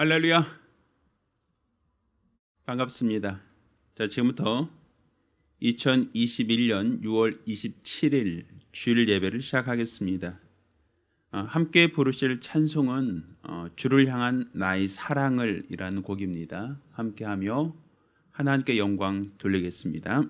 할렐루야. 반갑습니다. 자, 지금부터 2021년 6월 27일 주일 예배를 시작하겠습니다. 함께 부르실 찬송은 주를 향한 나의 사랑을 이라는 곡입니다. 함께하며 하나님께 영광 돌리겠습니다.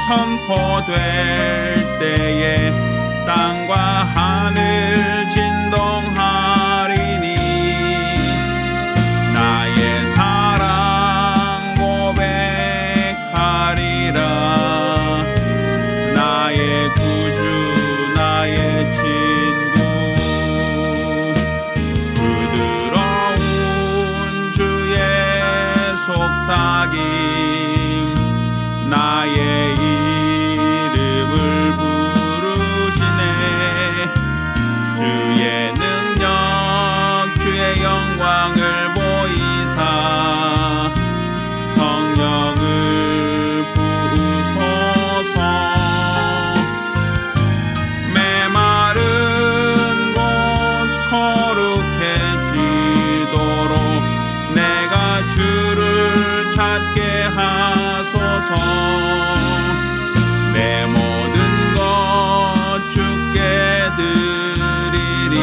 선포될 때에 땅과 하늘 진동하리니 나의 사랑 고백하리라. 나의 구주 나의 친구 부드러운 주의 속삭임 나의 주의 능력 주의 영광을 보이사 성령을 부으소서. 메마른 곳 거룩해지도록 내가 주를 찾게 하소서. 내 모든 것 주께 드리리.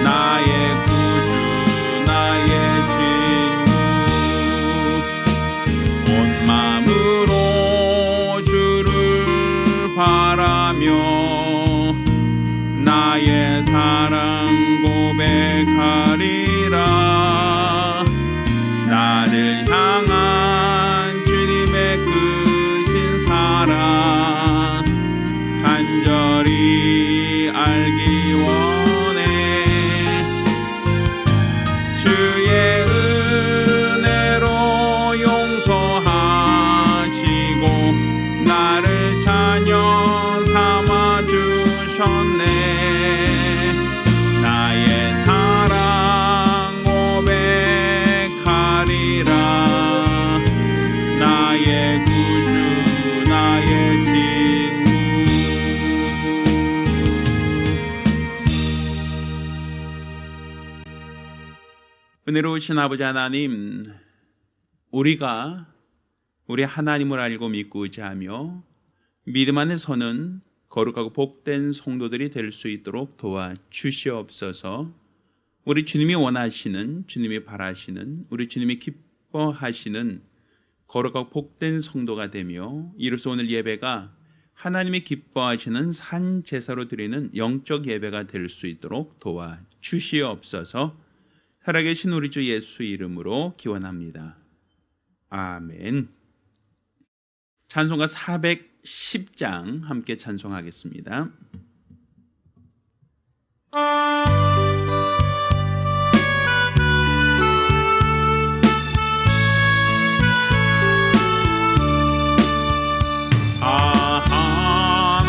나의 구주 나의 친구 온 마음으로 주를 바라며 나의 사랑 고백하리라. 나를 향한 주님의 크신 사랑 간절히 알기 원해. 주의 은혜로 용서하시고 나를 자녀 삼아 주셨네. 나의 사랑 고백하리라. 나의 구주 나의 친구. 은혜로우신 아버지 하나님, 우리가 우리 하나님을 알고 믿고 의지하며 믿음 안에 서는 거룩하고 복된 성도들이 될 수 있도록 도와주시옵소서. 우리 주님이 원하시는, 주님이 바라시는, 우리 주님이 기뻐하시는 거룩하고 복된 성도가 되며 이로써 오늘 예배가 하나님이 기뻐하시는 산 제사로 드리는 영적 예배가 될 수 있도록 도와주시옵소서. 살아계신 우리 주 예수 이름으로 기원합니다. 아멘. 찬송가 410장 함께 찬송하겠습니다.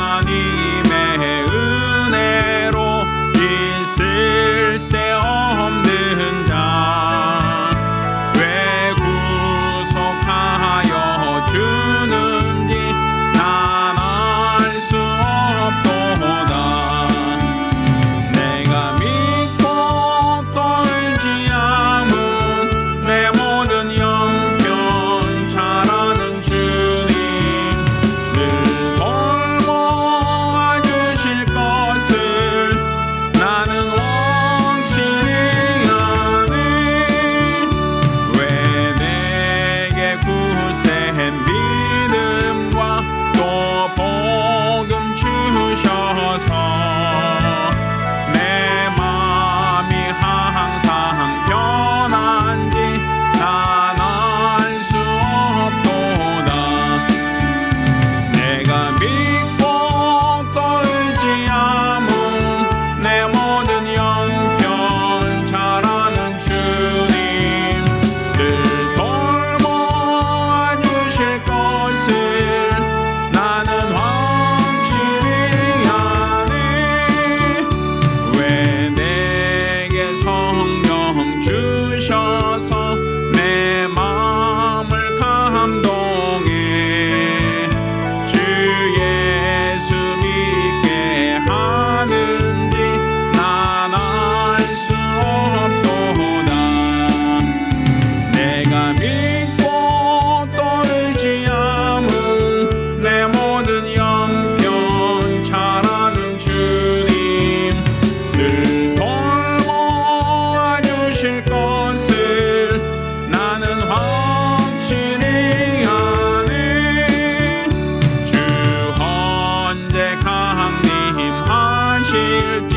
하나님의 은혜로 있을 때 없는 자 왜 구속하여 주는지 난 알 수 없도다. 주셔서 내 마음을 감동해 주 예수 믿게 하는지 난 알 수 없도다. 내가 믿고 또 의지함은 내 모든 형편 잘 아는 주님 늘 돌보아 주실 것을 나는 확실히 아네. 주 언제 강림하실지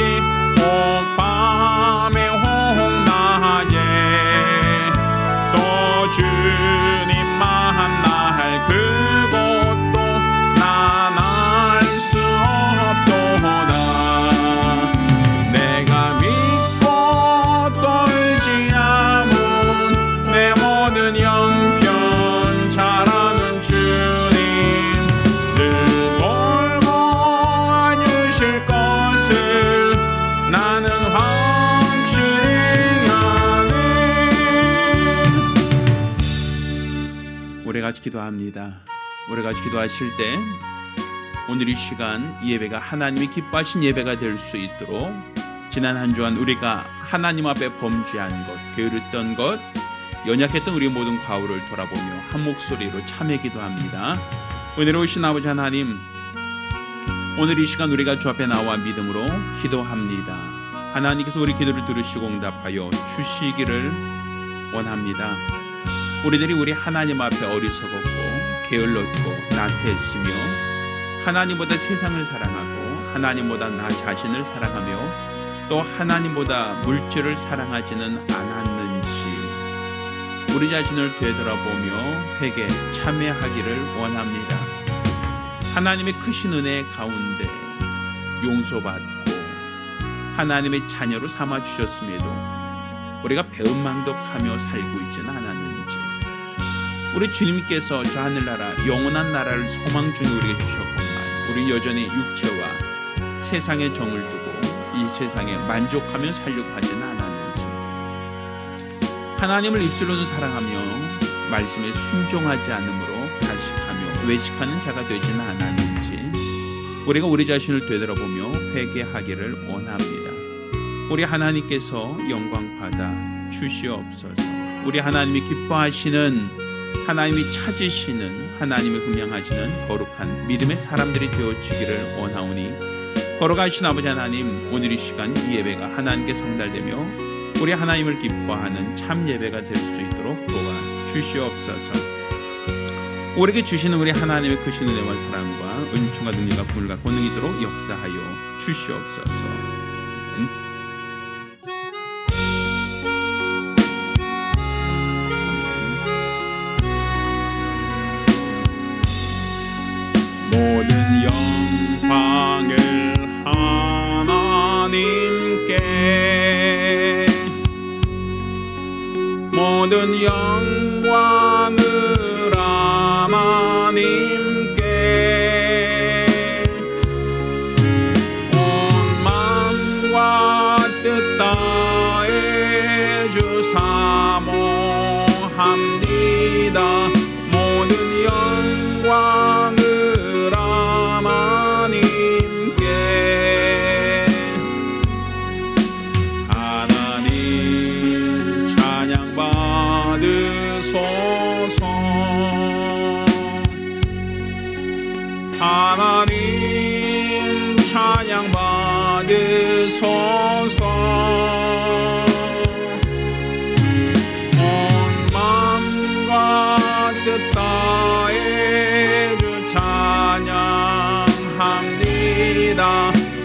밤에 홍낮에 또 주님 만날 그곳도 난 알 수 없도다. 내가 믿고 또 의지함은 내 모든 형편 잘 아는 주님 늘 돌보아 주실 것을 나는 확실히 아네. 우리 같이 기도합니다. 우리 같이 기도하실 때 오늘 이 시간 이 예배가 하나님이 기뻐하신 예배가 될 수 있도록 지난 한 주간 우리가 하나님 앞에 범죄한 것, 게으르던 것, 연약했던 우리 모든 과오를 돌아보며 한 목소리로 참회 기도합니다. 은혜로우신 아버지 하나님, 오늘 이 시간 우리가 주 앞에 나와 믿음으로 기도합니다. 하나님께서 우리 기도를 들으시고 응답하여 주시기를 원합니다. 우리들이 우리 하나님 앞에 어리석었고 게을렀고 나태했으며 하나님보다 세상을 사랑하고 하나님보다 나 자신을 사랑하며 또 하나님보다 물질을 사랑하지는 않았는지 우리 자신을 되돌아보며 회개 참회하기를 원합니다. 하나님의 크신 은혜 가운데 용서받고 하나님의 자녀로 삼아 주셨음에도 우리가 배은망덕하며 살고 있지는 않았는지, 우리 주님께서 저 하늘나라 영원한 나라를 소망 중에 우리에게 주셨건만 우리 여전히 육체와 세상의 정을 두고 이 세상에 만족하며 살려고 하지는 않았는지, 하나님을 입술로는 사랑하며 말씀에 순종하지 않으므로 가식하며 외식하는 자가 되지는 않았는지 우리가 우리 자신을 되돌아보며 회개하기를 원합니다. 우리 하나님께서 영광 받아 주시옵소서. 우리 하나님이 기뻐하시는, 하나님이 찾으시는, 하나님이 흠양하시는 거룩한 믿음의 사람들이 되어지기를 원하오니 거룩하신 아버지 하나님, 오늘 이 시간 이 예배가 하나님께 상달되며 우리 하나님을 기뻐하는 참 예배가 될 수 있도록 도와주시옵소서. 우리에게 주시는 우리 하나님의 크신 은혜와 사랑과 은총과 능력과 부물과 권능이 있도록 역사하여 주시옵소서. 모든 영광을 하나님께, 모든 영광을 하나님께, 온 마음과 뜻 다해 주 사모합니다. 모든 영광을 하나님께, 하나님 찬양 받으소서. 하나님 찬양 받으소서. 온 마음과 뜻 다해 주 찬양합니다.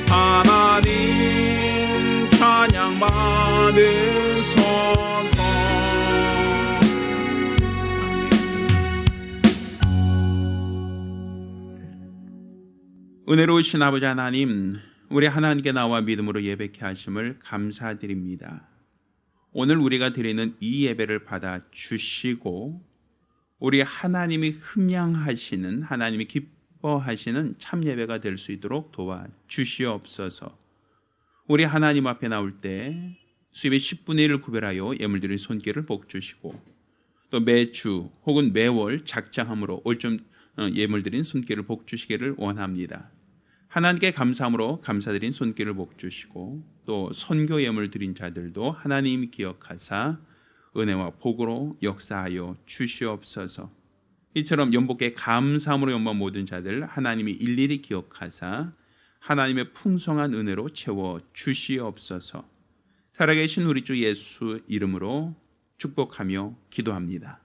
하나님 찬양 받으소서. 은혜로우신 아버지 하나님, 우리 하나님께 나와 믿음으로 예배케 하심을 감사드립니다. 오늘 우리가 드리는 이 예배를 받아 주시고 우리 하나님이 흠양하시는, 하나님이 기뻐하시는 참 예배가 될 수 있도록 도와 주시옵소서. 우리 하나님 앞에 나올 때 수입의 10분의 1을 구별하여 예물 드린 손길을 복주시고 또 매주 혹은 매월 작정함으로 올점 예물 드린 손길을 복주시기를 원합니다. 하나님께 감사함으로 감사드린 손길을 복주시고 또 선교 예물 드린 자들도 하나님 기억하사 은혜와 복으로 역사하여 주시옵소서. 이처럼 연복에 감사함으로 연모한 모든 자들 하나님이 일일이 기억하사 하나님의 풍성한 은혜로 채워 주시옵소서. 살아계신 우리 주 예수 이름으로 축복하며 기도합니다.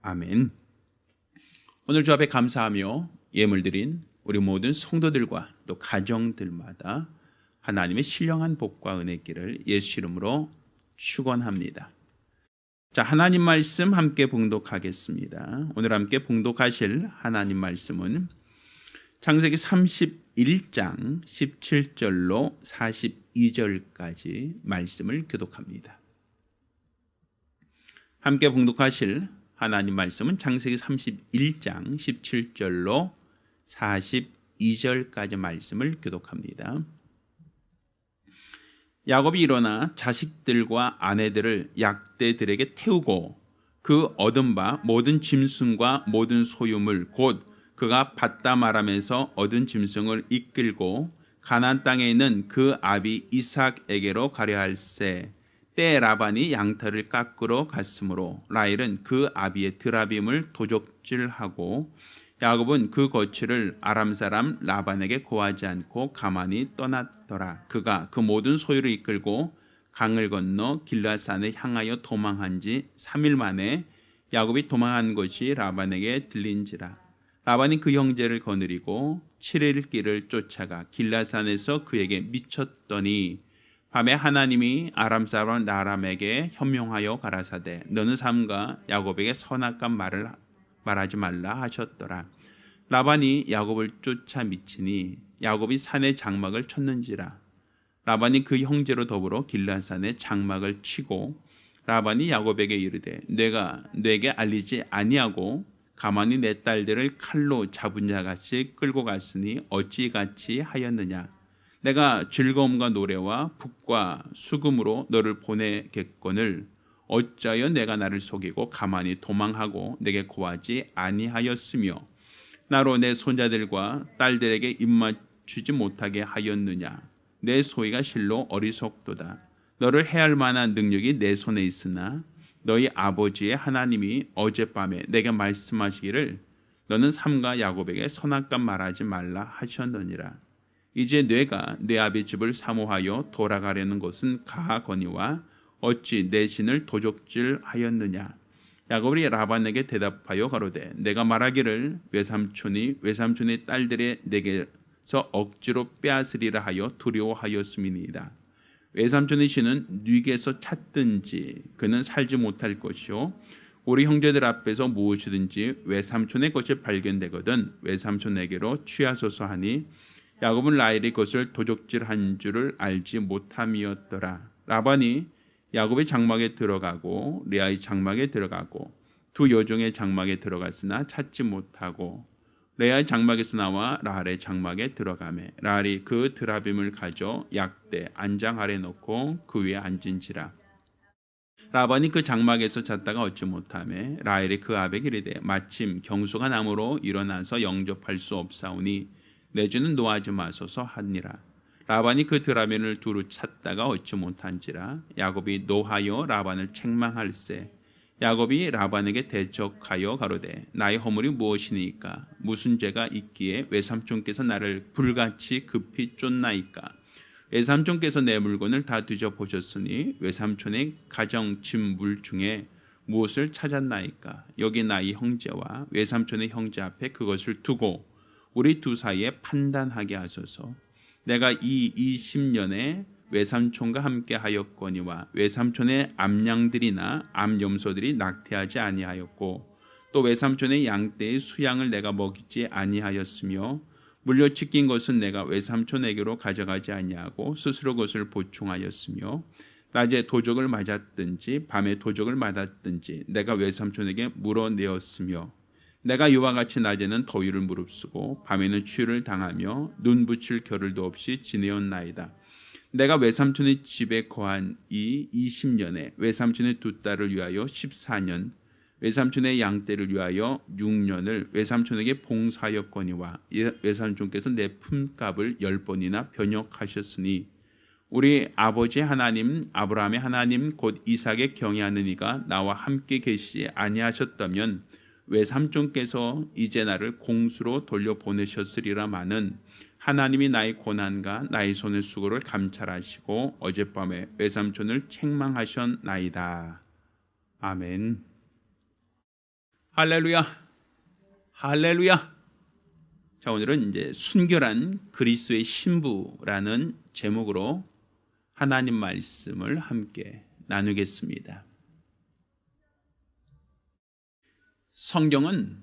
아멘. 오늘 주 앞에 감사하며 예물 드린 우리 모든 성도들과 또 가정들마다 하나님의 신령한 복과 은혜기를 예수 이름으로 축원합니다. 자, 하나님 말씀 함께 봉독하겠습니다. 오늘 함께 봉독하실 하나님 말씀은 창세기 31장 17절로 42절까지 말씀을 교독합니다. 함께 봉독하실 하나님 말씀은 창세기 31장 17절로 42절까지 말씀을 교독합니다. 야곱이 일어나 자식들과 아내들을 약대들에게 태우고 그 얻은 바 모든 짐승과 모든 소유물 곧 그가 밧다마람에서 얻은 짐승을 이끌고 가나안 땅에 있는 그 아비 이삭에게로 가려 할새 때 라반이 양털을 깎으러 갔으므로 라헬은 그 아비의 드라빔을 도적질하고 야곱은 그 거취를 아람 사람 라반에게 고하지 않고 가만히 떠났더라. 그가 그 모든 소유를 이끌고 강을 건너 길라산에 향하여 도망한 지 3일 만에 야곱이 도망한 것이 라반에게 들린지라. 라반이 그 형제를 거느리고 7일 길을 쫓아가 길라산에서 그에게 미쳤더니 밤에 하나님이 아람 사람 라람에게 현명하여 가라사대 너는 삼가 야곱에게 선악한 말을 말하지 말라 하셨더라. 라반이 야곱을 쫓아 미치니 야곱이 산에 장막을 쳤는지라. 라반이 그 형제로 더불어 길라산에 장막을 치고 라반이 야곱에게 이르되 내가 네게 알리지 아니하고 가만히 내 딸들을 칼로 잡은 자같이 끌고 갔으니 어찌 같이 하였느냐. 내가 즐거움과 노래와 북과 수금으로 너를 보내겠거늘 어찌하여 내가 나를 속이고 가만히 도망하고 내게 고하지 아니하였으며 나로 내 손자들과 딸들에게 입맞추지 못하게 하였느냐. 내 소위가 실로 어리석도다. 너를 해할 만한 능력이 내 손에 있으나 너희 아버지의 하나님이 어젯밤에 내게 말씀하시기를 너는 삼가 야곱에게 선악감 말하지 말라 하셨느니라. 이제 내가 내 아비 집을 사모하여 돌아가려는 것은 가거니와 어찌 내 신을 도적질하였느냐. 야곱이 라반에게 대답하여 가로되 내가 말하기를 외삼촌이 외삼촌의 딸들의 내게서 억지로 빼앗으리라 하여 두려워하였음이니이다. 외삼촌의 신은 네게서 찾든지 그는 살지 못할 것이요 우리 형제들 앞에서 무엇이든지 외삼촌의 것이 발견되거든 외삼촌에게로 취하소서 하니 야곱은 라헬이 그것을 도적질한 줄을 알지 못함이었더라. 라반이 야곱의 장막에 들어가고 레아의 장막에 들어가고 두 여종의 장막에 들어갔으나 찾지 못하고 레아의 장막에서 나와 라헬의 장막에 들어가매 라헬이 그 드라빔을 가져 약대 안장 아래 놓고 그 위에 앉은지라. 라반이 그 장막에서 잤다가 얻지 못하매 라헬이 그 아베에게 이르되 마침 경수가 나무로 일어나서 영접할 수 없사오니 내 주는 노하지 마소서 하니라. 라반이 그 드라빔을 두루 찾다가 얻지 못한지라. 야곱이 노하여 라반을 책망할세 야곱이 라반에게 대적하여 가로되 나의 허물이 무엇이니까 무슨 죄가 있기에 외삼촌께서 나를 불같이 급히 쫓나이까. 외삼촌께서 내 물건을 다 뒤져보셨으니 외삼촌의 가정 짐물 중에 무엇을 찾았나이까. 여기 나의 형제와 외삼촌의 형제 앞에 그것을 두고 우리 두 사이에 판단하게 하소서. 내가 이 20년에 외삼촌과 함께 하였거니와 외삼촌의 암양들이나 암염소들이 낙태하지 아니하였고 또 외삼촌의 양떼의 수양을 내가 먹이지 아니하였으며 물려치킨 것은 내가 외삼촌에게로 가져가지 아니하고 스스로 그것을 보충하였으며 낮에 도적을 맞았든지 밤에 도적을 맞았든지 내가 외삼촌에게 물어내었으며 내가 이와 같이 낮에는 더위를 무릅쓰고 밤에는 추위를 당하며 눈 붙일 겨를도 없이 지내었나이다. 내가 외삼촌의 집에 거한 이 20년에 외삼촌의 두 딸을 위하여 14년, 외삼촌의 양떼를 위하여 6년을 외삼촌에게 봉사하였거니와 외삼촌께서 내 품값을 10번이나 변역하셨으니 우리 아버지 하나님 아브라함의 하나님 곧 이삭의 경외하는 이가 나와 함께 계시지 아니하셨다면 외삼촌께서 이제 나를 공수로 돌려보내셨으리라마는 하나님이 나의 고난과 나의 손의 수고를 감찰하시고 어젯밤에 외삼촌을 책망하셨나이다. 아멘. 할렐루야. 할렐루야. 자, 오늘은 이제 순결한 그리스도의 신부라는 제목으로 하나님 말씀을 함께 나누겠습니다. 성경은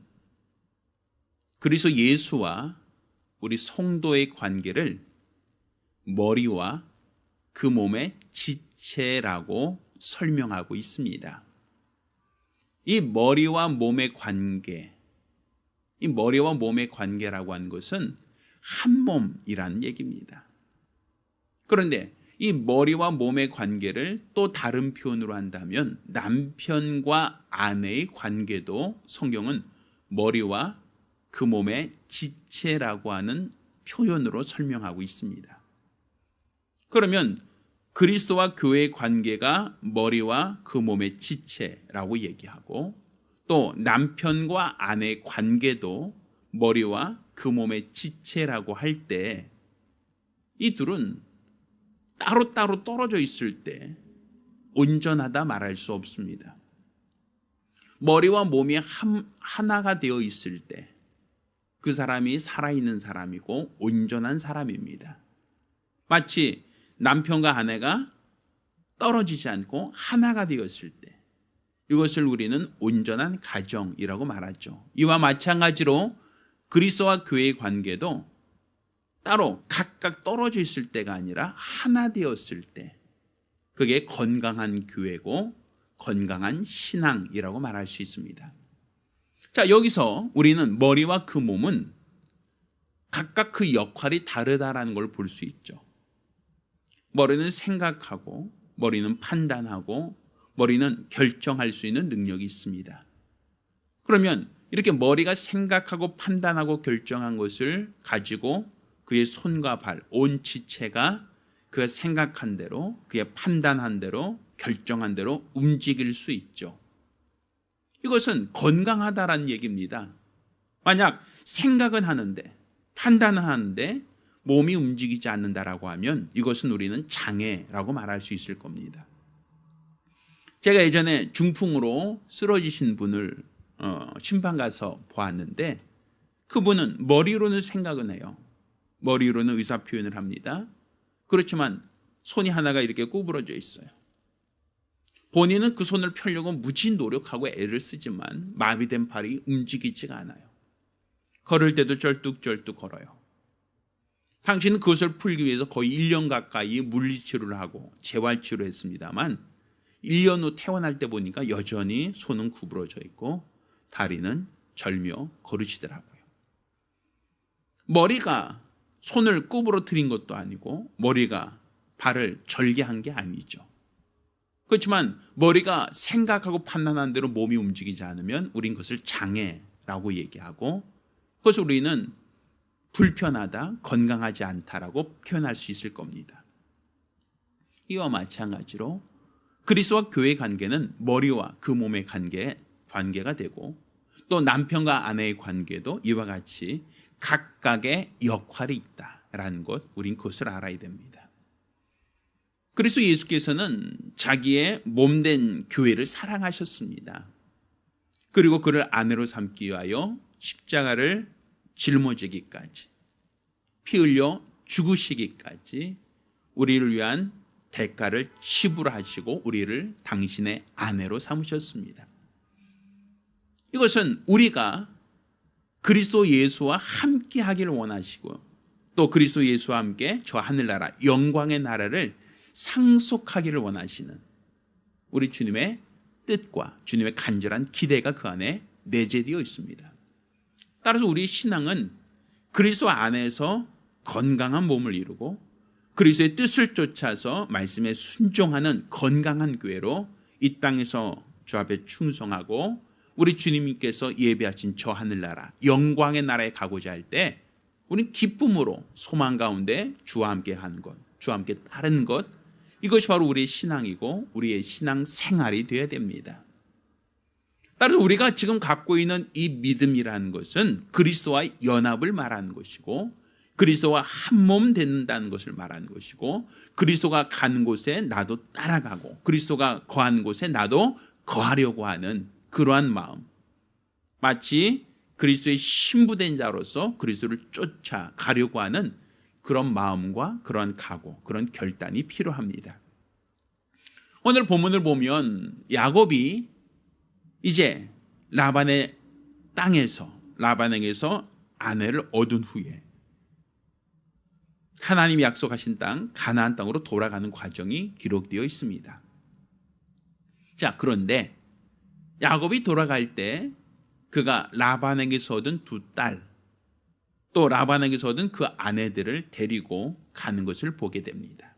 그리스도 예수와 우리 성도의 관계를 머리와 그 몸의 지체라고 설명하고 있습니다. 이 머리와 몸의 관계, 이 머리와 몸의 관계라고 하는 것은 한 몸이라는 얘기입니다. 그런데 이 머리와 몸의 관계를 또 다른 표현으로 한다면 남편과 아내의 관계도 성경은 머리와 그 몸의 지체라고 하는 표현으로 설명하고 있습니다. 그러면 그리스도와 교회의 관계가 머리와 그 몸의 지체라고 얘기하고 또 남편과 아내의 관계도 머리와 그 몸의 지체라고 할 때 이 둘은 따로따로 떨어져 있을 때 온전하다 말할 수 없습니다. 머리와 몸이 하나가 되어 있을 때 그 사람이 살아있는 사람이고 온전한 사람입니다. 마치 남편과 아내가 떨어지지 않고 하나가 되었을 때 이것을 우리는 온전한 가정이라고 말하죠. 이와 마찬가지로 그리스도와 교회의 관계도 따로 각각 떨어져 있을 때가 아니라 하나 되었을 때 그게 건강한 교회고 건강한 신앙이라고 말할 수 있습니다. 자, 여기서 우리는 머리와 그 몸은 각각 그 역할이 다르다라는 걸 볼 수 있죠. 머리는 생각하고 머리는 판단하고 머리는 결정할 수 있는 능력이 있습니다. 그러면 이렇게 머리가 생각하고 판단하고 결정한 것을 가지고 그의 손과 발, 온 지체가 그가 생각한 대로, 그의 판단한 대로, 결정한 대로 움직일 수 있죠. 이것은 건강하다라는 얘기입니다. 만약 생각은 하는데, 판단은 하는데 몸이 움직이지 않는다라고 하면 이것은 우리는 장애라고 말할 수 있을 겁니다. 제가 예전에 중풍으로 쓰러지신 분을 심판 가서 보았는데 그분은 머리로는 생각은 해요. 머리로는 의사 표현을 합니다. 그렇지만 손이 하나가 이렇게 구부러져 있어요. 본인은 그 손을 펴려고 무지 노력하고 애를 쓰지만 마비된 팔이 움직이지가 않아요. 걸을 때도 쩔뚝쩔뚝 걸어요. 당신은 그것을 풀기 위해서 거의 1년 가까이 물리치료를 하고 재활치료를 했습니다만 1년 후 퇴원할 때 보니까 여전히 손은 구부러져 있고 다리는 절며 걸으시더라고요. 머리가 손을 구부러뜨린 것도 아니고 머리가 발을 절개한 게 아니죠. 그렇지만 머리가 생각하고 판단한 대로 몸이 움직이지 않으면 우린 그것을 장애라고 얘기하고 그것을 우리는 불편하다, 건강하지 않다라고 표현할 수 있을 겁니다. 이와 마찬가지로 그리스도와 교회의 관계는 머리와 그 몸의 관계가 되고 또 남편과 아내의 관계도 이와 같이 각각의 역할이 있다라는 것, 우린 그것을 알아야 됩니다. 그리스도 예수께서는 자기의 몸된 교회를 사랑하셨습니다. 그리고 그를 아내로 삼기 위하여 십자가를 짊어지기까지 피 흘려 죽으시기까지 우리를 위한 대가를 지불하시고 우리를 당신의 아내로 삼으셨습니다. 이것은 우리가 그리스도 예수와 함께 하기를 원하시고 또 그리스도 예수와 함께 저 하늘나라 영광의 나라를 상속하기를 원하시는 우리 주님의 뜻과 주님의 간절한 기대가 그 안에 내재되어 있습니다. 따라서 우리의 신앙은 그리스도 안에서 건강한 몸을 이루고 그리스도의 뜻을 쫓아서 말씀에 순종하는 건강한 교회로 이 땅에서 주 앞에 충성하고 우리 주님께서 예배하신 저 하늘나라 영광의 나라에 가고자 할 때 우리는 기쁨으로 소망 가운데 주와 함께 하는 것, 주와 함께 따르는 것, 이것이 바로 우리의 신앙이고 우리의 신앙 생활이 되어야 됩니다. 따라서 우리가 지금 갖고 있는 이 믿음이라는 것은 그리스도와의 연합을 말하는 것이고 그리스도와 한 몸 된다는 것을 말하는 것이고 그리스도가 가는 곳에 나도 따라가고 그리스도가 거하는 곳에 나도 거하려고 하는 그러한 마음, 마치 그리스도의 신부된 자로서 그리스도를 쫓아가려고 하는 그런 마음과 그런 각오, 그런 결단이 필요합니다. 오늘 본문을 보면 야곱이 이제 라반의 땅에서 라반에게서 아내를 얻은 후에 하나님이 약속하신 땅 가나안 땅으로 돌아가는 과정이 기록되어 있습니다. 자, 그런데 야곱이 돌아갈 때 그가 라반에게서 얻은 두 딸, 또 라반에게서 얻은 그 아내들을 데리고 가는 것을 보게 됩니다.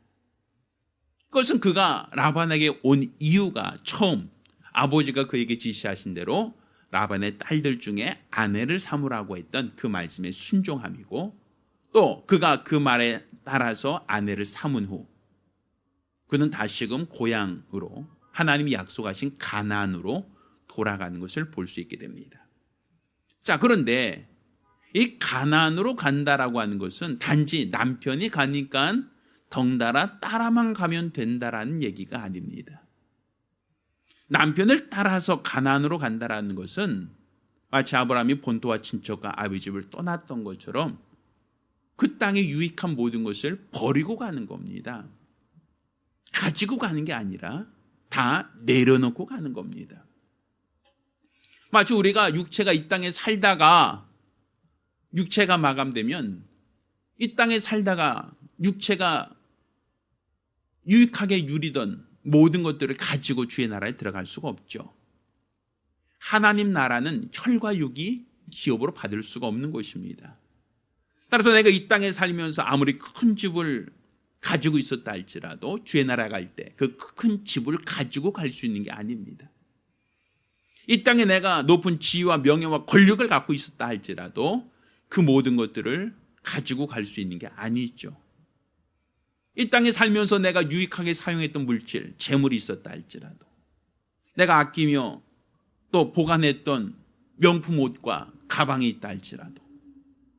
그것은 그가 라반에게 온 이유가 처음 아버지가 그에게 지시하신 대로 라반의 딸들 중에 아내를 삼으라고 했던 그 말씀에 순종함이고 또 그가 그 말에 따라서 아내를 삼은 후 그는 다시금 고향으로 하나님이 약속하신 가나안으로 돌아가는 것을 볼 수 있게 됩니다. 자, 그런데 이 가나안으로 간다라고 하는 것은 단지 남편이 가니까 덩달아 따라만 가면 된다라는 얘기가 아닙니다. 남편을 따라서 가나안으로 간다라는 것은 마치 아브라함이 본토와 친척과 아비 집을 떠났던 것처럼 그 땅에 유익한 모든 것을 버리고 가는 겁니다. 가지고 가는 게 아니라 다 내려놓고 가는 겁니다. 마치 우리가 육체가 이 땅에 살다가 육체가 마감되면 이 땅에 살다가 육체가 유익하게 누리던 모든 것들을 가지고 주의 나라에 들어갈 수가 없죠. 하나님 나라는 혈과 육이 기업으로 받을 수가 없는 것입니다. 따라서 내가 이 땅에 살면서 아무리 큰 집을 가지고 있었다 할지라도 주의 나라 갈 때 그 큰 집을 가지고 갈 수 있는 게 아닙니다. 이 땅에 내가 높은 지위와 명예와 권력을 갖고 있었다 할지라도 그 모든 것들을 가지고 갈 수 있는 게 아니죠. 이 땅에 살면서 내가 유익하게 사용했던 물질, 재물이 있었다 할지라도 내가 아끼며 또 보관했던 명품 옷과 가방이 있다 할지라도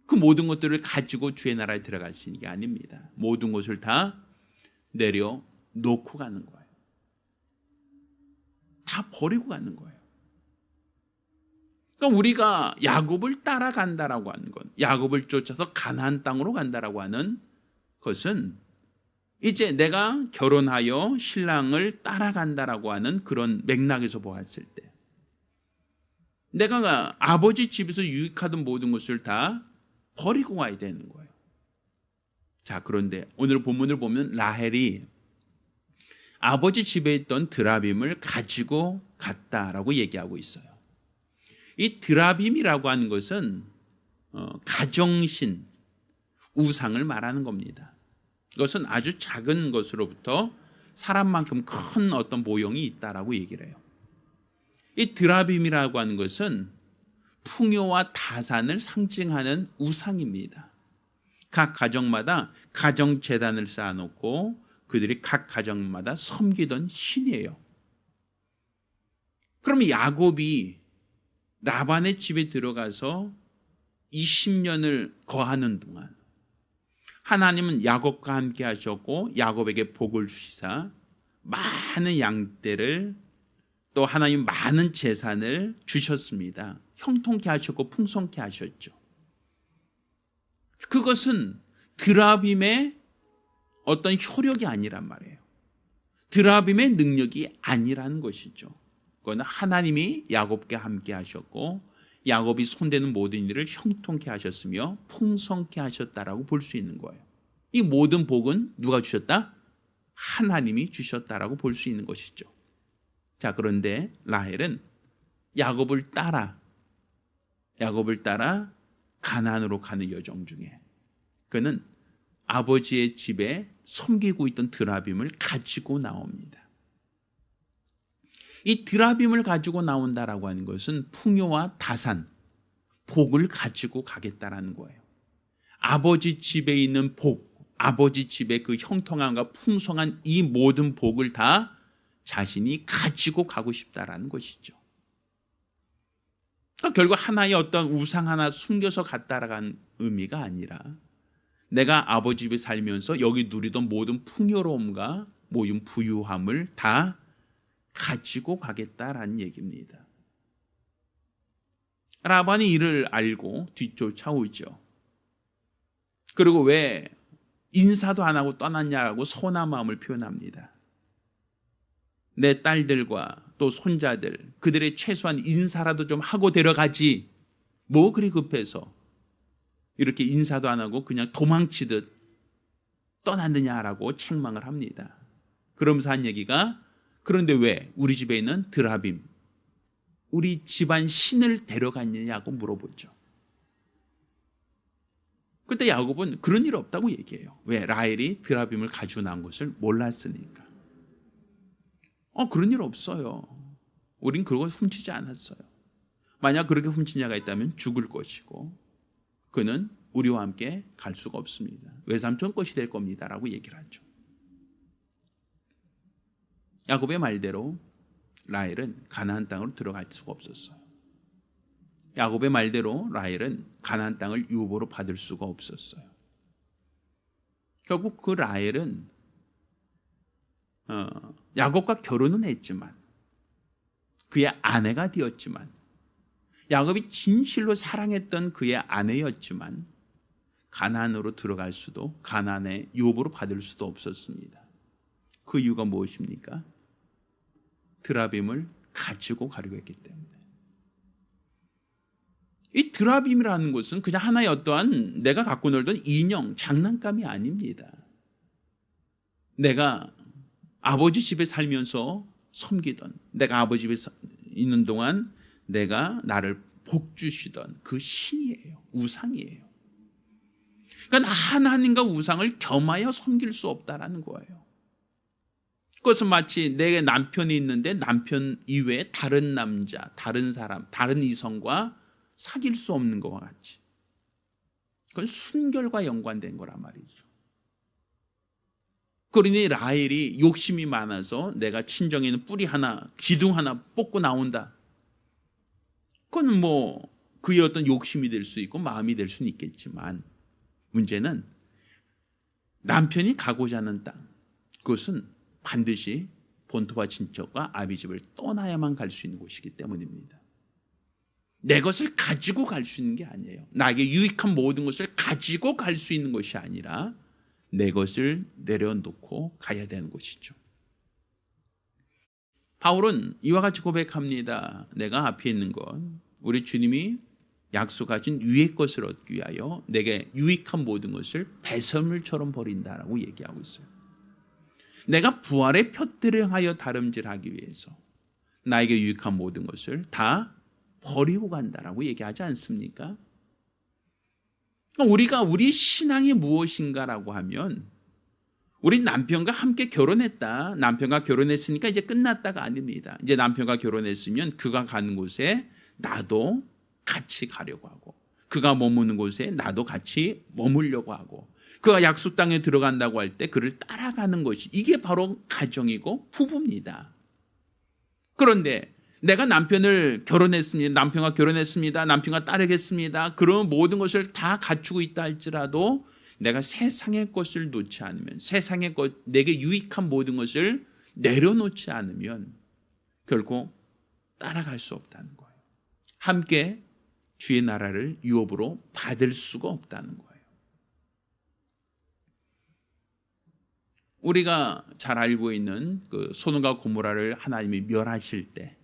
그 모든 것들을 가지고 주의 나라에 들어갈 수 있는 게 아닙니다. 모든 것을 다 내려놓고 가는 거예요. 다 버리고 가는 거예요. 그러니까 우리가 야곱을 따라간다라고 하는 건, 야곱을 쫓아서 가나안 땅으로 간다라고 하는 것은 이제 내가 결혼하여 신랑을 따라간다라고 하는 그런 맥락에서 보았을 때 내가 아버지 집에서 유익하던 모든 것을 다 버리고 와야 되는 거예요. 자, 그런데 오늘 본문을 보면 라헬이 아버지 집에 있던 드라빔을 가지고 갔다라고 얘기하고 있어요. 이 드라빔이라고 하는 것은 가정신, 우상을 말하는 겁니다. 이것은 아주 작은 것으로부터 사람만큼 큰 어떤 모형이 있다라고 얘기를 해요. 이 드라빔이라고 하는 것은 풍요와 다산을 상징하는 우상입니다. 각 가정마다 가정 제단을 쌓아놓고 그들이 각 가정마다 섬기던 신이에요. 그러면 야곱이 라반의 집에 들어가서 20년을 거하는 동안 하나님은 야곱과 함께 하셨고 야곱에게 복을 주시사 많은 양떼를 또 하나님 많은 재산을 주셨습니다. 형통케 하셨고 풍성케 하셨죠. 그것은 드라빔의 어떤 효력이 아니란 말이에요. 드라빔의 능력이 아니라는 것이죠. 그건 하나님이 야곱과 함께 하셨고 야곱이 손대는 모든 일을 형통케 하셨으며 풍성케 하셨다라고 볼 수 있는 거예요. 이 모든 복은 누가 주셨다? 하나님이 주셨다라고 볼 수 있는 것이죠. 자, 그런데 라헬은 야곱을 따라 가나안으로 가는 여정 중에 그는 아버지의 집에 섬기고 있던 드라빔을 가지고 나옵니다. 이 드라빔을 가지고 나온다라고 하는 것은 풍요와 다산, 복을 가지고 가겠다라는 거예요. 아버지 집에 있는 복, 아버지 집의 그 형통함과 풍성한 이 모든 복을 다 자신이 가지고 가고 싶다라는 것이죠. 그러니까 결국 하나의 어떤 우상 하나 숨겨서 갔다라는 의미가 아니라 내가 아버지 집에 살면서 여기 누리던 모든 풍요로움과 모든 부유함을 다 가지고 가겠다라는 얘기입니다. 라반이 이를 알고 뒤쫓아오죠. 그리고 왜 인사도 안 하고 떠났냐고 서운한 마음을 표현합니다. 내 딸들과 또 손자들, 그들의 최소한 인사라도 좀 하고 데려가지. 뭐 그리 급해서 이렇게 인사도 안 하고 그냥 도망치듯 떠났느냐라고 책망을 합니다. 그러면서 한 얘기가, 그런데 왜 우리 집에 있는 드라빔, 우리 집안 신을 데려갔느냐고 물어보죠. 그때 야곱은 그런 일 없다고 얘기해요. 왜? 라헬이 드라빔을 가지고 나온 것을 몰랐으니까. 그런 일 없어요. 우린 그걸 훔치지 않았어요. 만약 그렇게 훔친 자가 있다면 죽을 것이고 그는 우리와 함께 갈 수가 없습니다. 외삼촌 것이 될 겁니다 라고 얘기를 하죠. 야곱의 말대로 라헬은 가나안 땅으로 들어갈 수가 없었어요. 야곱의 말대로 라헬은 가나안 땅을 유업으로 받을 수가 없었어요. 결국 그 라헬은 야곱과 결혼은 했지만, 그의 아내가 되었지만, 야곱이 진실로 사랑했던 그의 아내였지만 가나안으로 들어갈 수도, 가나안의 유업으로 받을 수도 없었습니다. 그 이유가 무엇입니까? 드라빔을 가지고 가려고 했기 때문에. 이 드라빔이라는 것은 그냥 하나의 어떠한 내가 갖고 놀던 인형, 장난감이 아닙니다. 내가 아버지 집에 살면서 섬기던, 내가 아버지 집에 있는 동안 내가 나를 복주시던 그 신이에요. 우상이에요. 그러니까 하나님과 우상을 겸하여 섬길 수 없다라는 거예요. 그것은 마치 내 남편이 있는데 남편 이외에 다른 남자, 다른 사람, 다른 이성과 사귈 수 없는 것과 같이. 그건 순결과 연관된 거란 말이죠. 그러니 라헬이 욕심이 많아서 내가 친정에 있는 뿌리 하나, 기둥 하나 뽑고 나온다. 그건 뭐 그의 어떤 욕심이 될 수 있고 마음이 될 수는 있겠지만, 문제는 남편이 가고자 하는 땅, 그것은 반드시 본토와 친척과 아비 집을 떠나야만 갈 수 있는 곳이기 때문입니다. 내 것을 가지고 갈 수 있는 게 아니에요. 나에게 유익한 모든 것을 가지고 갈 수 있는 것이 아니라 내 것을 내려놓고 가야 되는 것이죠. 바울은 이와 같이 고백합니다. 내가 앞에 있는 것, 우리 주님이 약속하신 위의 것을 얻기 위하여 내게 유익한 모든 것을 배설물처럼 버린다라고 얘기하고 있어요. 내가 부활의 표대를 하여 다름질하기 위해서 나에게 유익한 모든 것을 다 버리고 간다라고 얘기하지 않습니까? 우리가 우리 신앙이 무엇인가라고 하면, 우리 남편과 함께 결혼했다, 남편과 결혼했으니까 이제 끝났다가 아닙니다. 이제 남편과 결혼했으면 그가 가는 곳에 나도 같이 가려고 하고, 그가 머무는 곳에 나도 같이 머물려고 하고, 그가 약속 땅에 들어간다고 할 때 그를 따라가는 것이, 이게 바로 가정이고 부부입니다. 그런데 내가 남편과 결혼했습니다, 남편과 따르겠습니다, 그런 모든 것을 다 갖추고 있다 할지라도 내가 세상의 것을 놓지 않으면, 세상의 것, 내게 유익한 모든 것을 내려놓지 않으면 결코 따라갈 수 없다는 거예요. 함께 주의 나라를 유업으로 받을 수가 없다는 거예요. 우리가 잘 알고 있는 그 소돔과 고모라를 하나님이 멸하실 때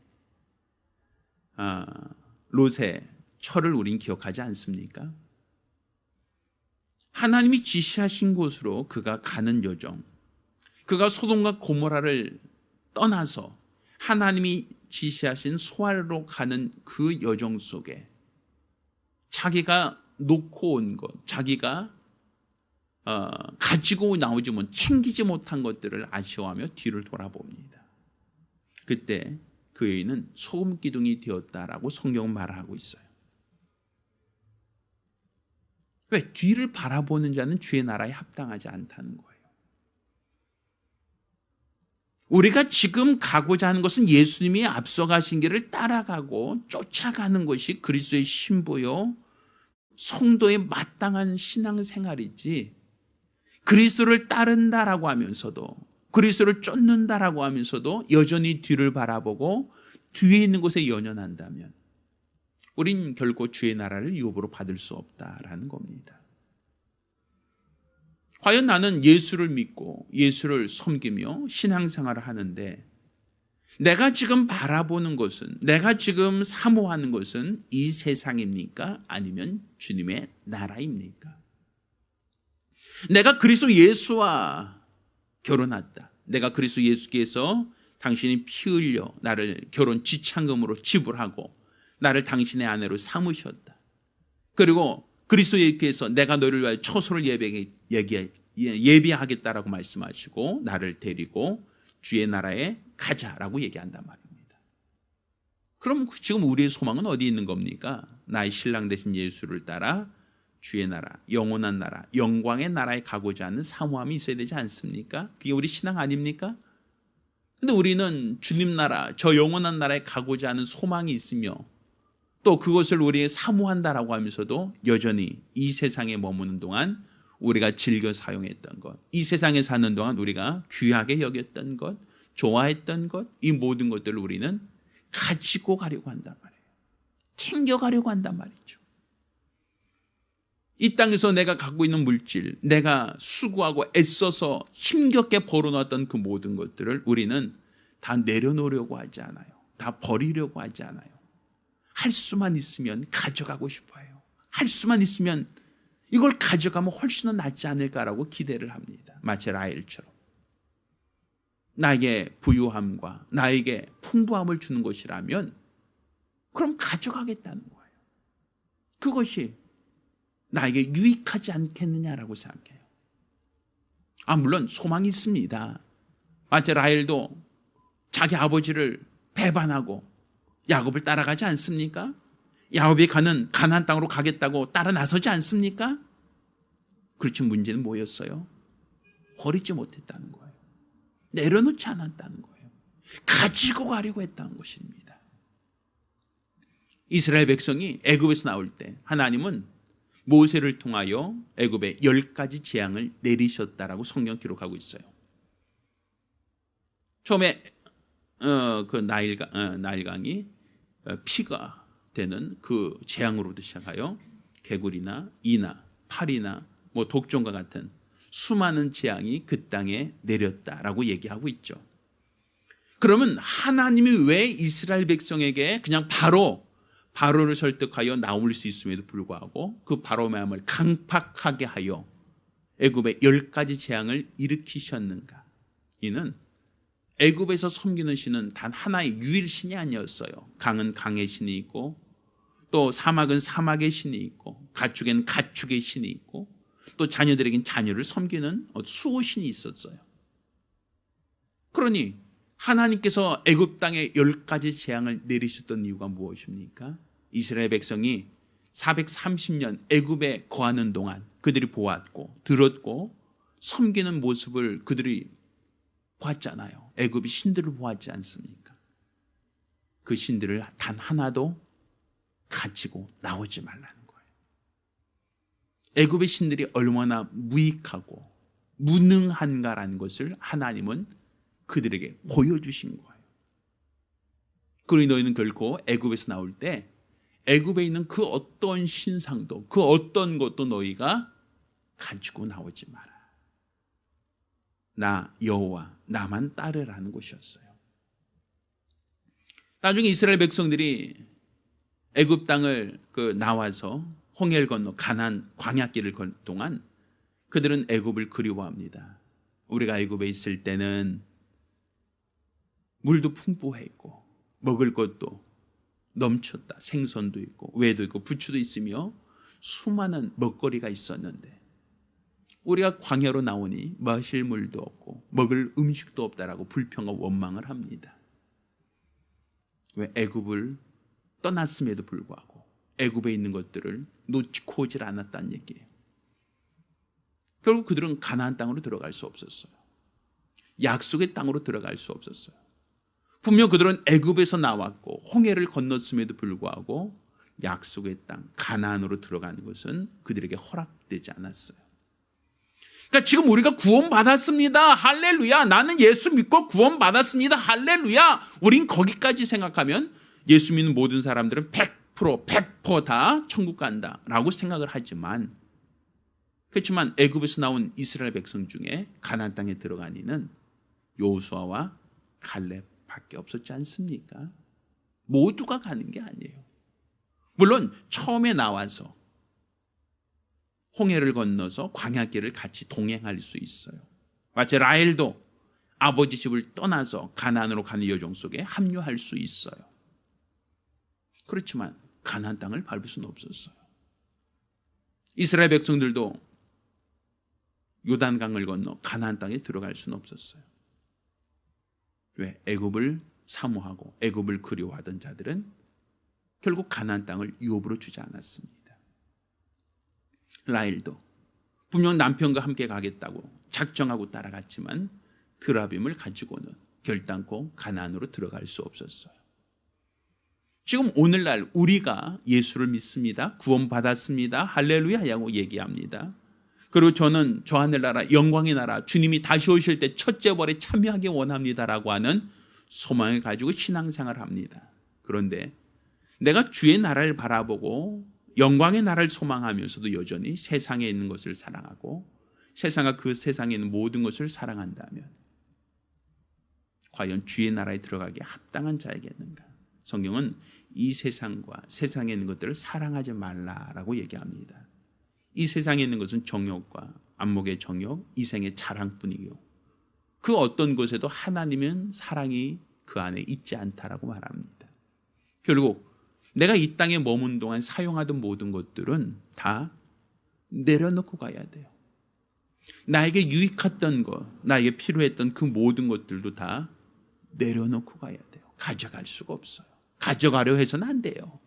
롯의 철을 우린 기억하지 않습니까? 하나님이 지시하신 곳으로 그가 가는 여정, 그가 소돔과 고모라를 떠나서 하나님이 지시하신 소아로 가는 그 여정 속에 자기가 놓고 온 것, 자기가 가지고 나오지 못, 챙기지 못한 것들을 아쉬워하며 뒤를 돌아봅니다. 그때 그 여인은 소금 기둥이 되었다라고 성경은 말하고 있어요. 왜? 뒤를 바라보는 자는 주의 나라에 합당하지 않다는 거예요. 우리가 지금 가고자 하는 것은 예수님이 앞서가신 길을 따라가고 쫓아가는 것이 그리스도의 신부요, 성도의 마땅한 신앙생활이지, 그리스도를 따른다라고 하면서도, 그리스도를 쫓는다라고 하면서도 여전히 뒤를 바라보고 뒤에 있는 곳에 연연한다면 우린 결코 주의 나라를 유업으로 받을 수 없다라는 겁니다. 과연 나는 예수를 믿고 예수를 섬기며 신앙생활을 하는데 내가 지금 바라보는 것은, 내가 지금 사모하는 것은 이 세상입니까? 아니면 주님의 나라입니까? 내가 그리스도 예수와 결혼했다. 내가 그리스도 예수께서 당신이 피 흘려 나를 결혼 지참금으로 지불하고 나를 당신의 아내로 삼으셨다. 그리고 그리스도 예수께서 내가 너를 위하여 처소를 예비하겠다라고 말씀하시고 나를 데리고 주의 나라에 가자라고 얘기한단 말입니다. 그럼 지금 우리의 소망은 어디 있는 겁니까? 나의 신랑 되신 예수를 따라 주의 나라, 영원한 나라, 영광의 나라에 가고자 하는 사모함이 있어야 되지 않습니까? 그게 우리 신앙 아닙니까? 근데 우리는 주님 나라, 저 영원한 나라에 가고자 하는 소망이 있으며 또 그것을 우리의 사모한다라고 하면서도 여전히 이 세상에 머무는 동안 우리가 즐겨 사용했던 것, 이 세상에 사는 동안 우리가 귀하게 여겼던 것, 좋아했던 것, 이 모든 것들을 우리는 가지고 가려고 한단 말이에요. 챙겨가려고 한단 말이죠. 이 땅에서 내가 갖고 있는 물질, 내가 수고하고 애써서 힘겹게 벌어놨던 그 모든 것들을 우리는 다 내려놓으려고 하지 않아요. 다 버리려고 하지 않아요. 할 수만 있으면 가져가고 싶어요. 할 수만 있으면 이걸 가져가면 훨씬 더 낫지 않을까라고 기대를 합니다. 마치 라헬처럼. 나에게 부유함과 나에게 풍부함을 주는 것이라면 그럼 가져가겠다는 거예요. 그것이 나에게 유익하지 않겠느냐라고 생각해요. 물론 소망이 있습니다. 마치 라헬도 자기 아버지를 배반하고 야곱을 따라가지 않습니까? 야곱이 가는 가나안 땅으로 가겠다고 따라 나서지 않습니까? 그렇지, 문제는 뭐였어요? 버리지 못했다는 거예요. 내려놓지 않았다는 거예요. 가지고 가려고 했다는 것입니다. 이스라엘 백성이 애굽에서 나올 때 하나님은 모세를 통하여 애굽에 10가지 재앙을 내리셨다라고 성경 기록하고 있어요. 처음에 그 나일강이 피가 되는 그 재앙으로부터 시작하여 개구리나 이나 파리나 독종과 같은 수많은 재앙이 그 땅에 내렸다라고 얘기하고 있죠. 그러면 하나님이 왜 이스라엘 백성에게 그냥 바로를 설득하여 나올 수 있음에도 불구하고 그 바로의 마음을 강팍하게 하여 애굽에 10가지 재앙을 일으키셨는가? 이는 애굽에서 섬기는 신은 단 하나의 유일 신이 아니었어요. 강은 강의 신이 있고 또 사막은 사막의 신이 있고 가축에는 가축의 신이 있고 또 자녀들에겐 자녀를 섬기는 수호신이 있었어요. 그러니 하나님께서 애굽 땅에 10가지 재앙을 내리셨던 이유가 무엇입니까? 이스라엘 백성이 430년 애굽에 거하는 동안 그들이 보았고 들었고 섬기는 모습을 그들이 보았잖아요. 애굽이 신들을 보았지 않습니까? 그 신들을 단 하나도 가지고 나오지 말라는 거예요. 애굽의 신들이 얼마나 무익하고 무능한가라는 것을 하나님은 그들에게 보여주신 거예요. 그러니 너희는 결코 애굽에서 나올 때 애굽에 있는 그 어떤 신상도 그 어떤 것도 너희가 가지고 나오지 마라. 나 여호와 나만 따르라는 것이었어요. 나중에 이스라엘 백성들이 애굽 땅을 나와서 홍해를 건너 가나안 광야길을 걸 동안 그들은 애굽을 그리워합니다. 우리가 애굽에 있을 때는 물도 풍부했고 먹을 것도 넘쳤다. 생선도 있고 외도 있고 부추도 있으며 수많은 먹거리가 있었는데 우리가 광야로 나오니 마실 물도 없고 먹을 음식도 없다라고 불평과 원망을 합니다. 왜? 애굽을 떠났음에도 불구하고 애굽에 있는 것들을 놓치고 오질 않았다는 얘기예요. 결국 그들은 가나안 땅으로 들어갈 수 없었어요. 약속의 땅으로 들어갈 수 없었어요. 분명 그들은 애굽에서 나왔고 홍해를 건넜음에도 불구하고 약속의 땅 가나안으로 들어가는 것은 그들에게 허락되지 않았어요. 그러니까 지금 우리가 구원받았습니다. 할렐루야. 나는 예수 믿고 구원받았습니다. 할렐루야. 우린 거기까지 생각하면 예수 믿는 모든 사람들은 100% 다 천국 간다라고 생각을 하지만, 그렇지만 애굽에서 나온 이스라엘 백성 중에 가나안 땅에 들어간 이는 여호수아와 갈렙밖에 없었지 않습니까? 모두가 가는 게 아니에요. 물론 처음에 나와서 홍해를 건너서 광야길을 같이 동행할 수 있어요. 마치 라헬도 아버지 집을 떠나서 가나안으로 가는 여정 속에 합류할 수 있어요. 그렇지만 가나안 땅을 밟을 수는 없었어요. 이스라엘 백성들도 요단강을 건너 가나안 땅에 들어갈 수는 없었어요. 왜? 애굽을 사모하고 애굽을 그리워하던 자들은 결국 가나안 땅을 유업으로 주지 않았습니다. 라헬도 분명 남편과 함께 가겠다고 작정하고 따라갔지만 드라빔을 가지고는 결단코 가나안으로 들어갈 수 없었어요. 지금 오늘날 우리가 예수를 믿습니다. 구원받았습니다. 할렐루야라고 얘기합니다. 그리고 저는 저 하늘나라 영광의 나라 주님이 다시 오실 때 첫째 벌에 참여하기 원합니다라고 하는 소망을 가지고 신앙생활을 합니다. 그런데 내가 주의 나라를 바라보고 영광의 나라를 소망하면서도 여전히 세상에 있는 것을 사랑하고 세상과 그 세상에 있는 모든 것을 사랑한다면 과연 주의 나라에 들어가기에 합당한 자이겠는가? 성경은 이 세상과 세상에 있는 것들을 사랑하지 말라라고 얘기합니다. 이 세상에 있는 것은 정욕과 안목의 정욕, 이생의 자랑뿐이요. 그 어떤 것에도 하나님은 사랑이 그 안에 있지 않다라고 말합니다. 결국 내가 이 땅에 머문 동안 사용하던 모든 것들은 다 내려놓고 가야 돼요. 나에게 유익했던 것, 나에게 필요했던 그 모든 것들도 다 내려놓고 가야 돼요. 가져갈 수가 없어요. 가져가려 해서는 안 돼요.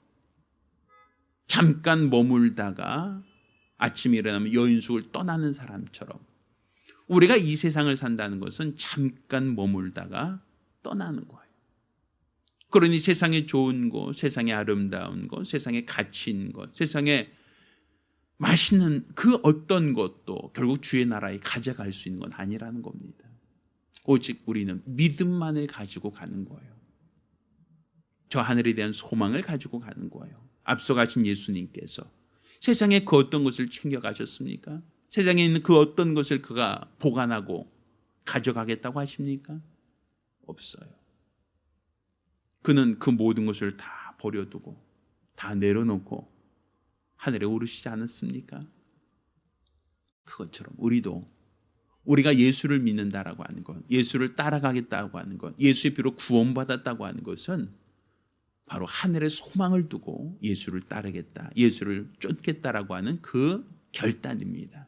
잠깐 머물다가 아침에 일어나면 여인숙을 떠나는 사람처럼 우리가 이 세상을 산다는 것은 잠깐 머물다가 떠나는 거예요. 그러니 세상에 좋은 것, 세상에 아름다운 것, 세상에 가치 있는 것, 세상에 맛있는 그 어떤 것도 결국 주의 나라에 가져갈 수 있는 건 아니라는 겁니다. 오직 우리는 믿음만을 가지고 가는 거예요. 저 하늘에 대한 소망을 가지고 가는 거예요. 앞서 가신 예수님께서 세상에 그 어떤 것을 챙겨가셨습니까? 세상에 있는 그 어떤 것을 그가 보관하고 가져가겠다고 하십니까? 없어요. 그는 그 모든 것을 다 버려두고 다 내려놓고 하늘에 오르시지 않았습니까? 그것처럼 우리도 우리가 예수를 믿는다라고 하는 것, 예수를 따라가겠다고 하는 것, 예수의 피로 구원받았다고 하는 것은 바로 하늘의 소망을 두고 예수를 따르겠다, 예수를 쫓겠다라고 하는 그 결단입니다.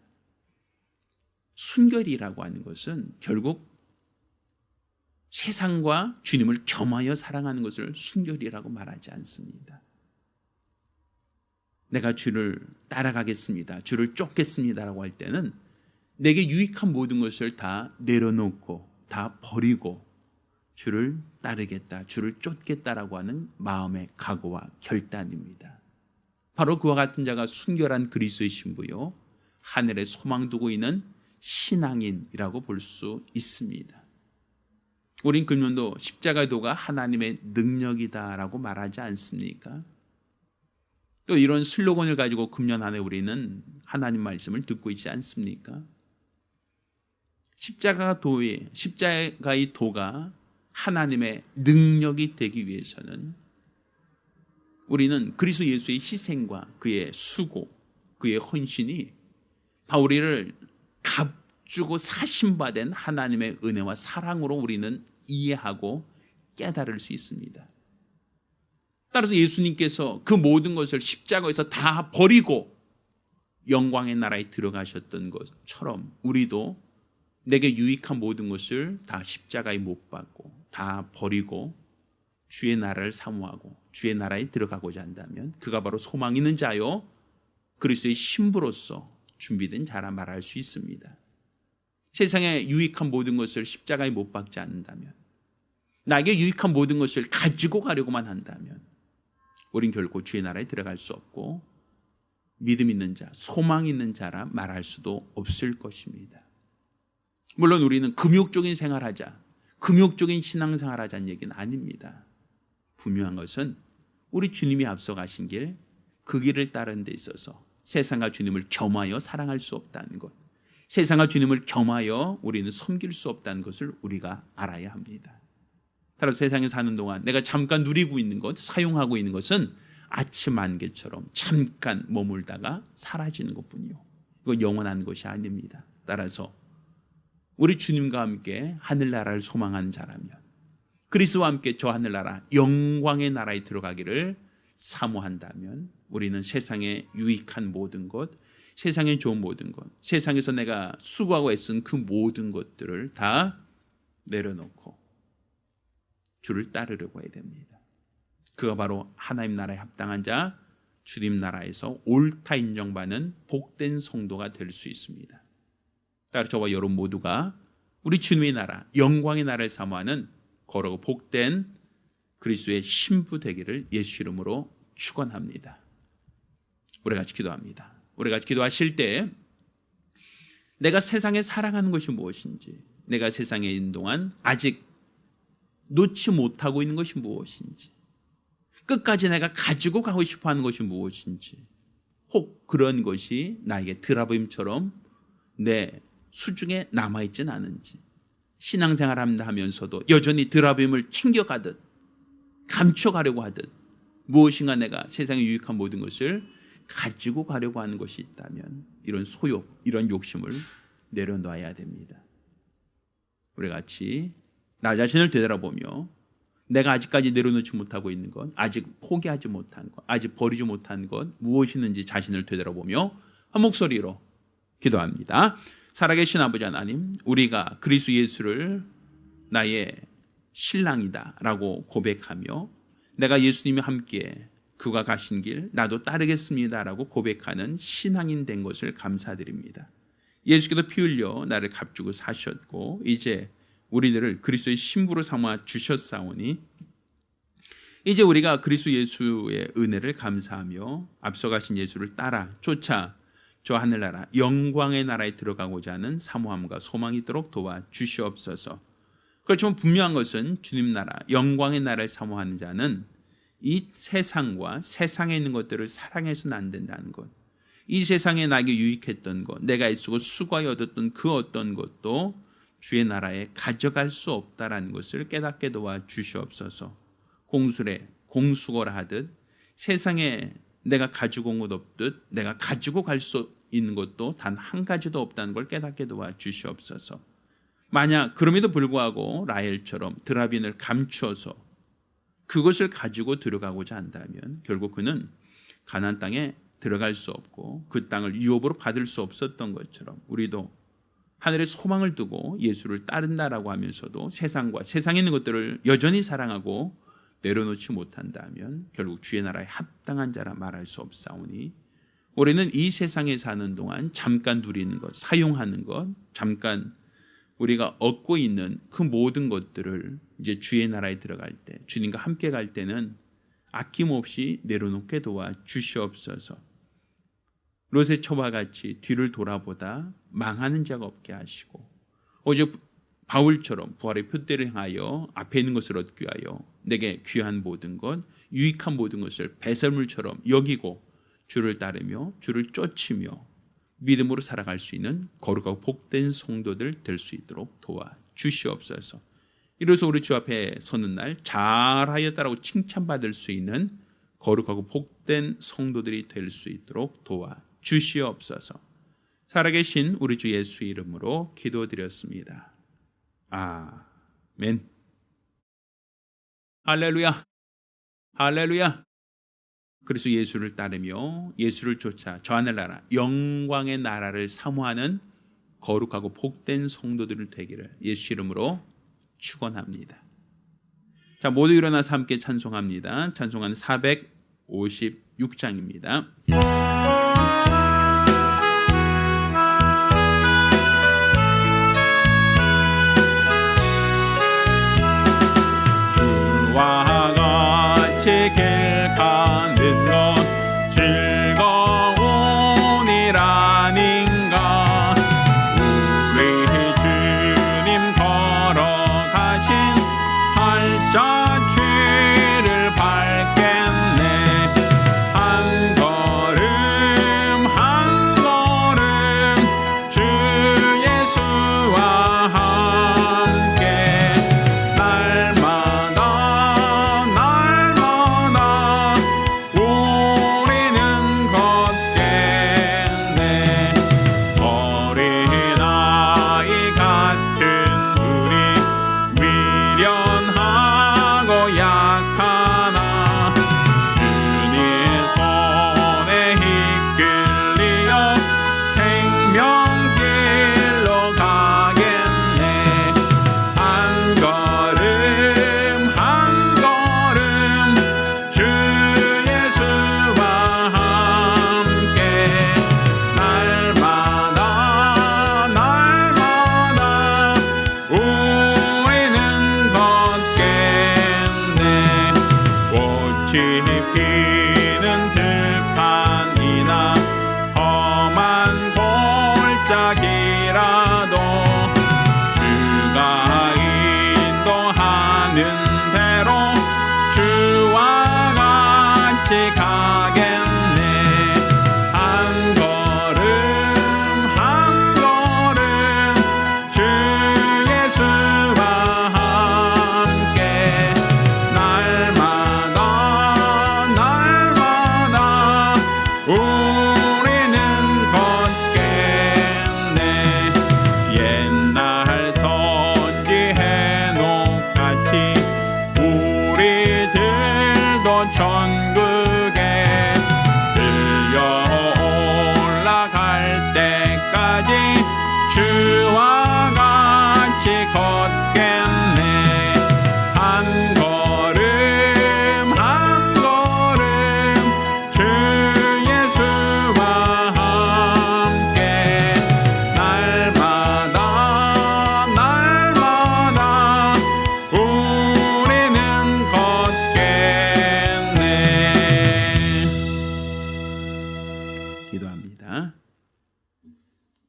순결이라고 하는 것은 결국 세상과 주님을 겸하여 사랑하는 것을 순결이라고 말하지 않습니다. 내가 주를 따라가겠습니다, 주를 쫓겠습니다라고 할 때는 내게 유익한 모든 것을 다 내려놓고 다 버리고 주를 따르겠다, 주를 쫓겠다라고 하는 마음의 각오와 결단입니다. 바로 그와 같은 자가 순결한 그리스도의 신부요, 하늘에 소망 두고 있는 신앙인이라고 볼 수 있습니다. 우린 금년도 십자가의 도가 하나님의 능력이다라고 말하지 않습니까? 또 이런 슬로건을 가지고 금년 안에 우리는 하나님 말씀을 듣고 있지 않습니까? 십자가의 도가 하나님의 능력이 되기 위해서는 우리는 그리스도 예수의 희생과 그의 수고, 그의 헌신이 우리를 값주고 사심받은 하나님의 은혜와 사랑으로 우리는 이해하고 깨달을 수 있습니다. 따라서 예수님께서 그 모든 것을 십자가에서 다 버리고 영광의 나라에 들어가셨던 것처럼 우리도 내게 유익한 모든 것을 다 십자가에 못 박고 다 버리고 주의 나라를 사모하고 주의 나라에 들어가고자 한다면 그가 바로 소망 있는 자요 그리스도의 신부로서 준비된 자라 말할 수 있습니다. 세상에 유익한 모든 것을 십자가에 못 박지 않는다면, 나에게 유익한 모든 것을 가지고 가려고만 한다면 우린 결코 주의 나라에 들어갈 수 없고 믿음 있는 자, 소망 있는 자라 말할 수도 없을 것입니다. 물론 우리는 금욕적인 생활하자, 금욕적인 신앙생활하자는 얘기는 아닙니다. 분명한 것은 우리 주님이 앞서가신 길, 그 길을 따르는 데 있어서 세상과 주님을 겸하여 사랑할 수 없다는 것, 세상과 주님을 겸하여 우리는 섬길 수 없다는 것을 우리가 알아야 합니다. 따라서 세상에 사는 동안 내가 잠깐 누리고 있는 것, 사용하고 있는 것은 아침 안개처럼 잠깐 머물다가 사라지는 것뿐이요, 이거 영원한 것이 아닙니다. 따라서 우리 주님과 함께 하늘나라를 소망하는 자라면, 그리스도와 함께 저 하늘나라 영광의 나라에 들어가기를 사모한다면 우리는 세상에 유익한 모든 것, 세상에 좋은 모든 것, 세상에서 내가 수고하고 애쓴 그 모든 것들을 다 내려놓고 주를 따르려고 해야 됩니다. 그가 바로 하나님 나라에 합당한 자, 주님 나라에서 옳다 인정받는 복된 성도가 될 수 있습니다. 따라 저와 여러분 모두가 우리 주님의 나라, 영광의 나라를 사모하는 거룩하고 복된 그리스도의 신부 되기를 예수 이름으로 축원합니다. 우리 같이 기도합니다. 우리 같이 기도하실 때 내가 세상에 사랑하는 것이 무엇인지, 내가 세상에 있는 동안 아직 놓지 못하고 있는 것이 무엇인지, 끝까지 내가 가지고 가고 싶어하는 것이 무엇인지, 혹 그런 것이 나에게 드라브임처럼 내 수중에 남아있진 않은지, 신앙생활 하면서도 여전히 드라브임을 챙겨가듯 감춰가려고 하듯 무엇인가 내가 세상에 유익한 모든 것을 가지고 가려고 하는 것이 있다면 이런 소욕, 이런 욕심을 내려놔야 됩니다. 우리 같이 나 자신을 되돌아보며 내가 아직까지 내려놓지 못하고 있는 것, 아직 포기하지 못한 것, 아직 버리지 못한 것 무엇이 있는지 자신을 되돌아보며 한 목소리로 기도합니다. 살아계신 아버지 하나님, 우리가 그리스도 예수를 나의 신랑이다 라고 고백하며 내가 예수님이 함께 그가 가신 길 나도 따르겠습니다 라고 고백하는 신앙인 된 것을 감사드립니다. 예수께서 피 흘려 나를 값주고 사셨고 이제 우리들을 그리스도의 신부로 삼아 주셨사오니 이제 우리가 그리스도 예수의 은혜를 감사하며 앞서가신 예수를 따라 쫓아 저 하늘나라 영광의 나라에 들어가고자 하는 사모함과 소망이 있도록 도와주시옵소서. 그렇지만 분명한 것은 주님 나라 영광의 나라를 사모하는 자는 이 세상과 세상에 있는 것들을 사랑해서는 안 된다는 것, 이 세상에 나에게 유익했던 것, 내가 애쓰고 수고하여 얻었던 그 어떤 것도 주의 나라에 가져갈 수 없다라는 것을 깨닫게 도와주시옵소서. 공수거라 하듯 세상에 내가 가지고 온 것 없듯 내가 가지고 갈 수 있는 것도 단 한 가지도 없다는 걸 깨닫게 도와주시옵소서. 만약 그럼에도 불구하고 라헬처럼 드라빈을 감추어서 그것을 가지고 들어가고자 한다면 결국 그는 가나안 땅에 들어갈 수 없고 그 땅을 유업으로 받을 수 없었던 것처럼 우리도 하늘의 소망을 두고 예수를 따른다라고 하면서도 세상과 세상에 있는 것들을 여전히 사랑하고 내려놓지 못한다면 결국 주의 나라에 합당한 자라 말할 수 없사오니 우리는 이 세상에 사는 동안 잠깐 누리는 것, 사용하는 것, 잠깐 우리가 얻고 있는 그 모든 것들을 이제 주의 나라에 들어갈 때, 주님과 함께 갈 때는 아낌없이 내려놓게 도와주시옵소서. 롯의 처와 같이 뒤를 돌아보다 망하는 자가 없게 하시고 어제 바울처럼 부활의 표대를 향하여 앞에 있는 것을 얻기 위하여 내게 귀한 모든 것, 유익한 모든 것을 배설물처럼 여기고 주를 따르며 주를 쫓으며 믿음으로 살아갈 수 있는 거룩하고 복된 성도들 될 수 있도록 도와주시옵소서. 이로써 우리 주 앞에 서는 날 잘하였다라고 칭찬받을 수 있는 거룩하고 복된 성도들이 될 수 있도록 도와주시옵소서. 살아계신 우리 주 예수 이름으로 기도드렸습니다. 아멘. 할렐루야, 할렐루야. 그래서 예수를 따르며 예수를 쫓아 저 하늘나라 영광의 나라를 사모하는 거룩하고 복된 성도들 되기를 예수 이름으로 축원합니다. 자, 모두 일어나서 함께 찬송합니다. 찬송한 456장입니다. 주와 같이 길 가는 것 즐거우니라닌가. 우리 주님 걸어가신 팔자취를 밟겠네. 한 걸음 한 걸음 주 예수와 함께 날마다 우리는 걷겠네. 어린아이 같은 우리 미련하고 약하나 주님 손에 이끌리어 생명길로 가겠네. 한 걸음 한 걸음 주 예수와 함께 날마다 우리는 걷겠네. 꽃이 피는 들판이나 험한 골짜기라도 주가 인도하는 대로 주와 같이 가겠네. 한 걸음 한 걸음 주 예수와 함께 날마다 우리는 걷겠네. 옛날 선지 해녹같이 우리들도 천국에 들려 올라갈 때까지 주와 같이 걷겠네. 한 걸음 한 걸음 주 예수와 함께 날마다 우리는 걷겠네. 기도합니다.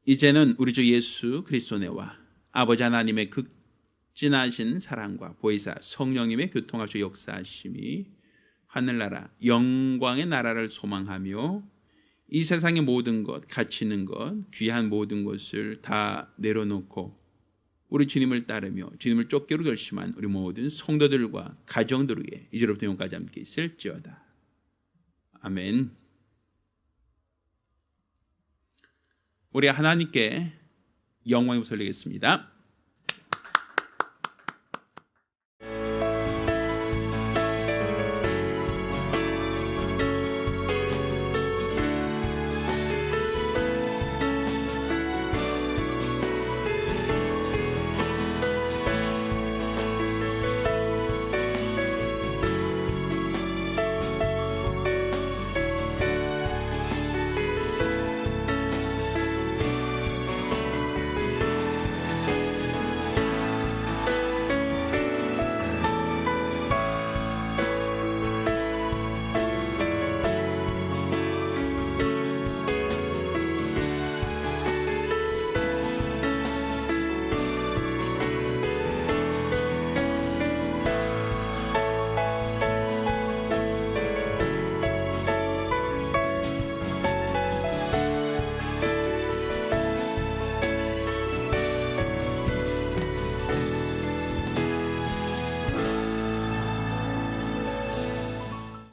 이제는 우리 주 예수 그리스도네와 아버지 하나님의 극진하신 사랑과 보혜사 성령님의 교통하시고 역사하심이 하늘나라 영광의 나라를 소망하며 이 세상의 모든 것, 가치 있는 것, 귀한 모든 것을 다 내려놓고 우리 주님을 따르며 주님을 쫓기로 결심한 우리 모든 성도들과 가정들 위해 이제로부터 영원까지 함께 있을지어다. 아멘. 우리 하나님께 영광을 돌리겠습니다.